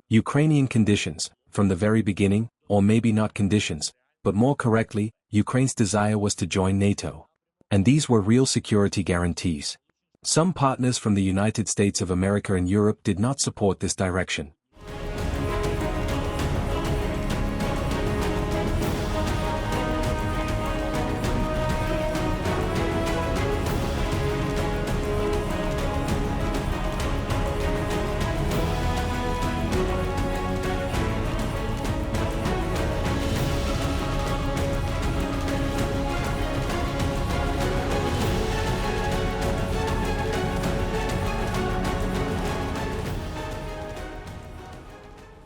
Ukrainian conditions, from the very beginning, or maybe not conditions, but more correctly, Ukraine's desire was to join NATO. And these were real security guarantees. Some partners from the United States of America and Europe did not support this direction.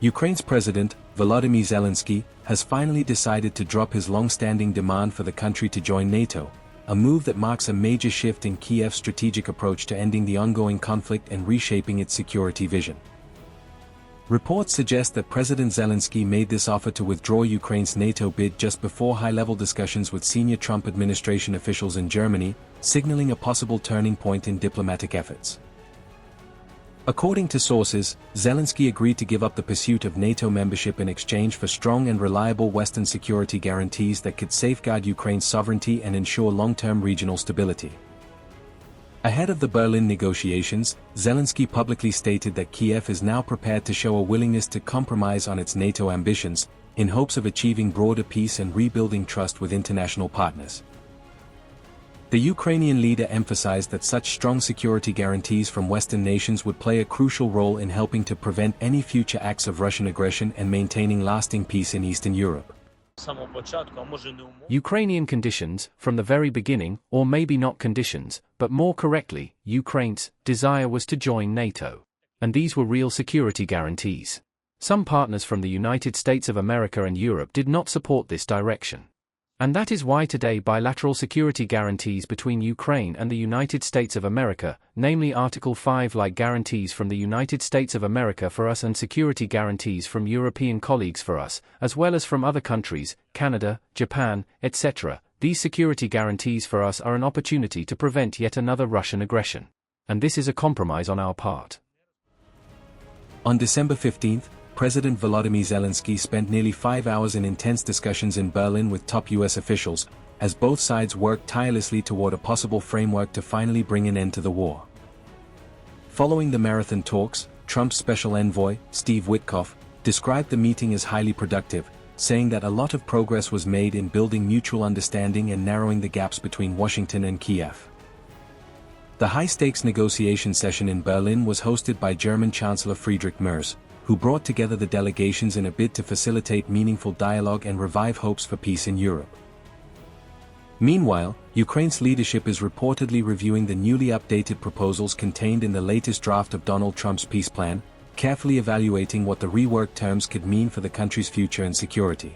Ukraine's President, Volodymyr Zelensky, has finally decided to drop his long-standing demand for the country to join NATO, a move that marks a major shift in Kyiv's strategic approach to ending the ongoing conflict and reshaping its security vision. Reports suggest that President Zelensky made this offer to withdraw Ukraine's NATO bid just before high-level discussions with senior Trump administration officials in Germany, signaling a possible turning point in diplomatic efforts. According to sources, Zelensky agreed to give up the pursuit of NATO membership in exchange for strong and reliable Western security guarantees that could safeguard Ukraine's sovereignty and ensure long-term regional stability. Ahead of the Berlin negotiations, Zelensky publicly stated that Kyiv is now prepared to show a willingness to compromise on its NATO ambitions, in hopes of achieving broader peace and rebuilding trust with international partners. The Ukrainian leader emphasized that such strong security guarantees from Western nations would play a crucial role in helping to prevent any future acts of Russian aggression and maintaining lasting peace in Eastern Europe. Ukrainian conditions, from the very beginning, or maybe not conditions, but more correctly, Ukraine's desire was to join NATO. And these were real security guarantees. Some partners from the United States of America and Europe did not support this direction. And that is why today bilateral security guarantees between Ukraine and the United States of America, namely Article 5-like guarantees from the United States of America for us and security guarantees from European colleagues for us, as well as from other countries, Canada, Japan, etc., these security guarantees for us are an opportunity to prevent yet another Russian aggression. And this is a compromise on our part. On December 15th, President Volodymyr Zelensky spent nearly 5 hours in intense discussions in Berlin with top US officials, as both sides worked tirelessly toward a possible framework to finally bring an end to the war. Following the marathon talks, Trump's special envoy, Steve Witkoff, described the meeting as highly productive, saying that a lot of progress was made in building mutual understanding and narrowing the gaps between Washington and Kyiv. The high-stakes negotiation session in Berlin was hosted by German Chancellor Friedrich Merz, who brought together the delegations in a bid to facilitate meaningful dialogue and revive hopes for peace in Europe. Meanwhile, Ukraine's leadership is reportedly reviewing the newly updated proposals contained in the latest draft of Donald Trump's peace plan, carefully evaluating what the reworked terms could mean for the country's future and security.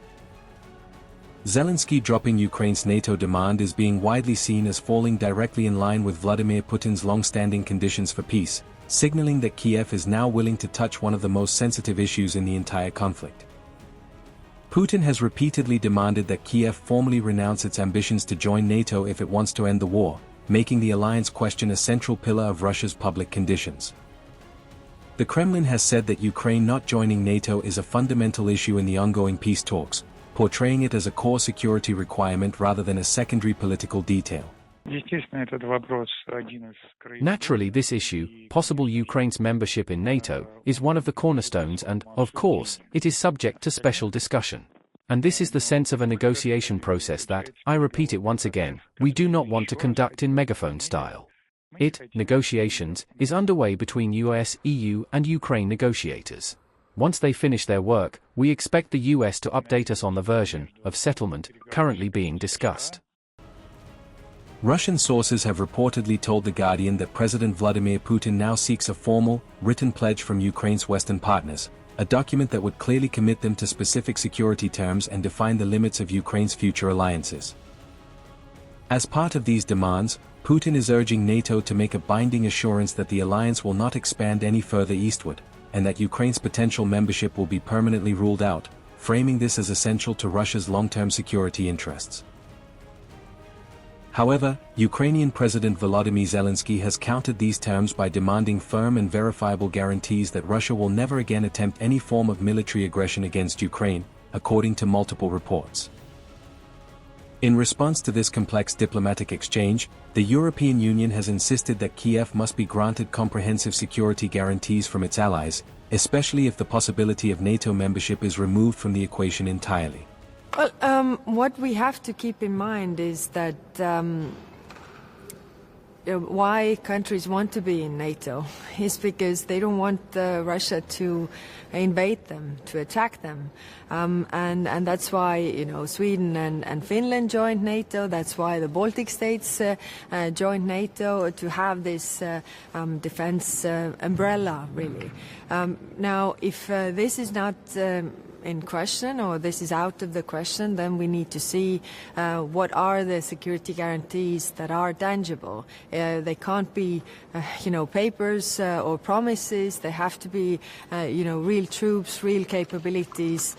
Zelensky dropping Ukraine's NATO demand is being widely seen as falling directly in line with Vladimir Putin's long-standing conditions for peace, signaling that Kyiv is now willing to touch one of the most sensitive issues in the entire conflict. Putin has repeatedly demanded that Kyiv formally renounce its ambitions to join NATO if it wants to end the war, making the alliance question a central pillar of Russia's public conditions. The Kremlin has said that Ukraine not joining NATO is a fundamental issue in the ongoing peace talks, portraying it as a core security requirement rather than a secondary political detail. Naturally, this issue, possible Ukraine's membership in NATO, is one of the cornerstones and, of course, it is subject to special discussion. And this is the sense of a negotiation process that, I repeat it once again, we do not want to conduct in megaphone style. Negotiations, is underway between US, EU, and Ukraine negotiators. Once they finish their work, we expect the US to update us on the version of settlement currently being discussed. Russian sources have reportedly told The Guardian that President Vladimir Putin now seeks a formal, written pledge from Ukraine's Western partners, a document that would clearly commit them to specific security terms and define the limits of Ukraine's future alliances. As part of these demands, Putin is urging NATO to make a binding assurance that the alliance will not expand any further eastward, and that Ukraine's potential membership will be permanently ruled out, framing this as essential to Russia's long-term security interests. However, Ukrainian President Volodymyr Zelensky has countered these terms by demanding firm and verifiable guarantees that Russia will never again attempt any form of military aggression against Ukraine, according to multiple reports. In response to this complex diplomatic exchange, the European Union has insisted that Kyiv must be granted comprehensive security guarantees from its allies, especially if the possibility of NATO membership is removed from the equation entirely. Well, what we have to keep in mind is that why countries want to be in NATO is because they don't want Russia to invade them, to attack them. And that's why, Sweden and Finland joined NATO. That's why the Baltic states joined NATO, to have this defense umbrella, really. Now, if this is not in question, or this is out of the question, then we need to see what are the security guarantees that are tangible. They can't be, papers or promises. They have to be, real troops, real capabilities,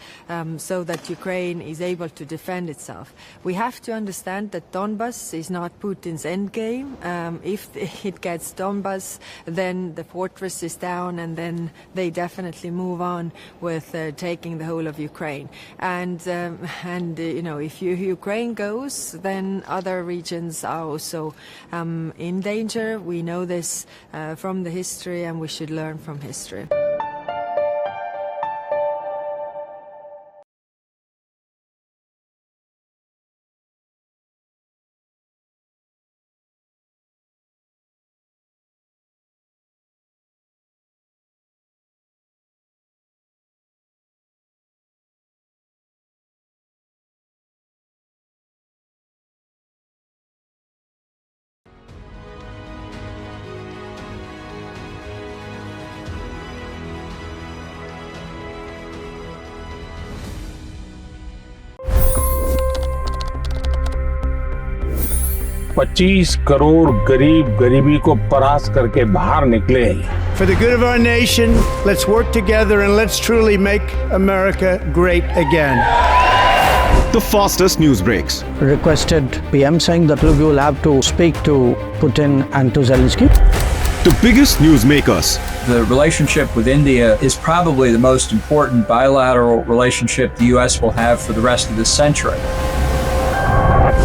so that Ukraine is able to defend itself. We have to understand that Donbas is not Putin's endgame. If it gets Donbas, then the fortress is down, and then they definitely move on with taking the whole of Ukraine. And if Ukraine goes, then other regions are also in danger. We know this from the history, and we should learn from history. $25 crore गरीब गरीबी को परास्त करके बाहर निकले। For the good of our nation, let's work together and let's truly make America great again. The fastest news breaks. Requested PM saying that we will have to speak to Putin and to Zelensky. The biggest news makers. The relationship with India is probably the most important bilateral relationship the U.S. will have for the rest of this century.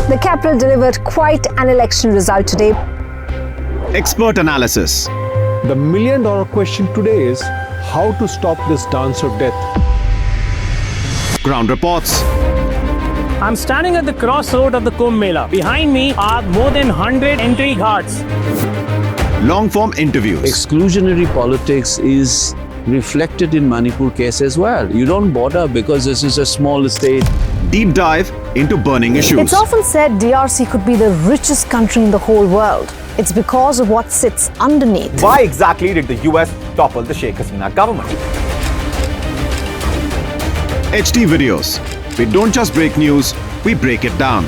The capital delivered quite an election result today. Expert analysis. The million-dollar question today is how to stop this dance of death. Ground reports. I'm standing at the crossroad of the Kumbh Mela. Behind me are more than 100 entry guards. Long-form interviews. Exclusionary politics is reflected in Manipur case as well. You don't bother because this is a small state. Deep dive into burning issues. It's often said DRC could be the richest country in the whole world. It's because of what sits underneath. Why exactly did the US topple the Sheikh Hasina government? HD videos. We don't just break news, we break it down.